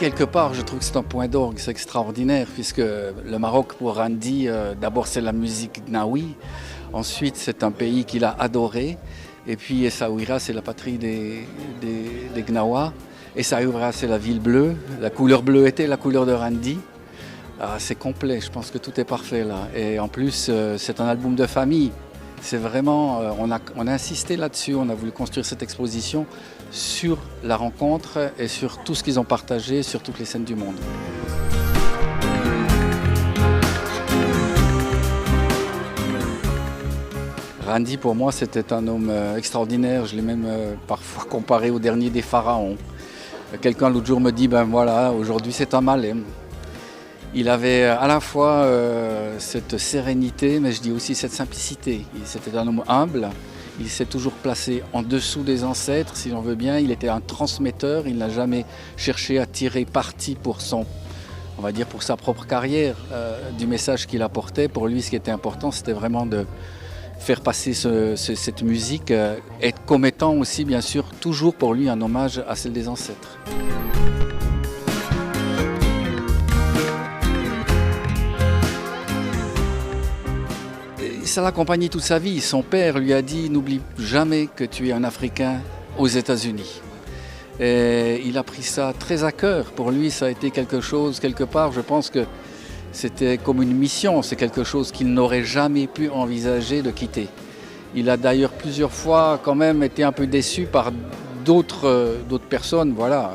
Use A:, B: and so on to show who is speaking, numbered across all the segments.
A: quelque part, je trouve que c'est un point d'orgue, c'est extraordinaire, puisque le Maroc, pour Randy, d'abord c'est la musique gnawi, ensuite c'est un pays qu'il a adoré, et puis Essaouira, c'est la patrie des Gnawa, Essaouira, c'est la ville bleue, la couleur bleue était la couleur de Randy. Ah, c'est complet, je pense que tout est parfait là. Et en plus, c'est un album de famille. C'est vraiment, on a insisté là-dessus, on a voulu construire cette exposition sur la rencontre et sur tout ce qu'ils ont partagé sur toutes les scènes du monde. Randy, pour moi, c'était un homme extraordinaire. Je l'ai même parfois comparé au dernier des pharaons. Quelqu'un l'autre jour me dit, ben voilà, aujourd'hui c'est un Malem. Il avait à la fois cette sérénité, mais je dis aussi cette simplicité. C'était un homme humble, il s'est toujours placé en dessous des ancêtres, si l'on veut bien. Il était un transmetteur, il n'a jamais cherché à tirer parti pour on va dire pour sa propre carrière du message qu'il apportait. Pour lui, ce qui était important, c'était vraiment de faire passer cette musique et comme étant aussi, bien sûr, toujours pour lui un hommage à celle des ancêtres. Ça l'a accompagné toute sa vie. Son père lui a dit « N'oublie jamais que tu es un Africain aux États-Unis ». Et il a pris ça très à cœur. Pour lui, ça a été quelque chose, quelque part, je pense que c'était comme une mission. C'est quelque chose qu'il n'aurait jamais pu envisager de quitter. Il a d'ailleurs plusieurs fois quand même été un peu déçu par d'autres personnes, voilà,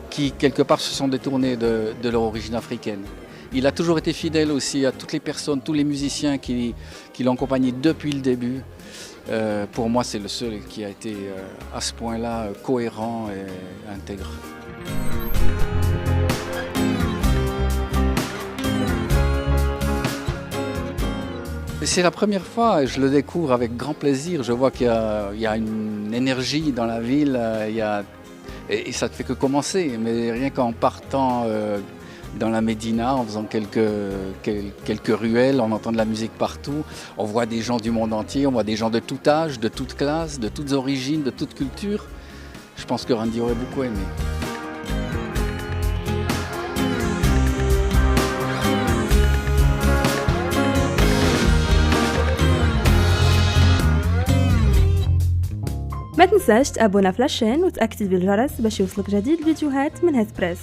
A: qui quelque part se sont détournées de leur origine africaine. Il a toujours été fidèle aussi à toutes les personnes, tous les musiciens qui l'ont accompagné depuis le début. Pour moi, c'est le seul qui a été à ce point-là cohérent et intègre. C'est la première fois et je le découvre avec grand plaisir. Je vois qu'il y a une énergie dans la ville, et ça ne fait que commencer. Mais rien qu'en partant dans la Médina, en faisant quelques ruelles, on entend de la musique partout. On voit des gens du monde entier, on voit des gens de tout âge, de toute classe, de toutes origines, de toute culture. Je pense que Randy aurait beaucoup aimé.
B: ما تنساش تابونا في لاشين وتأكد بالجرس باش يوصلك جديد فيديوهات من هاد بريس.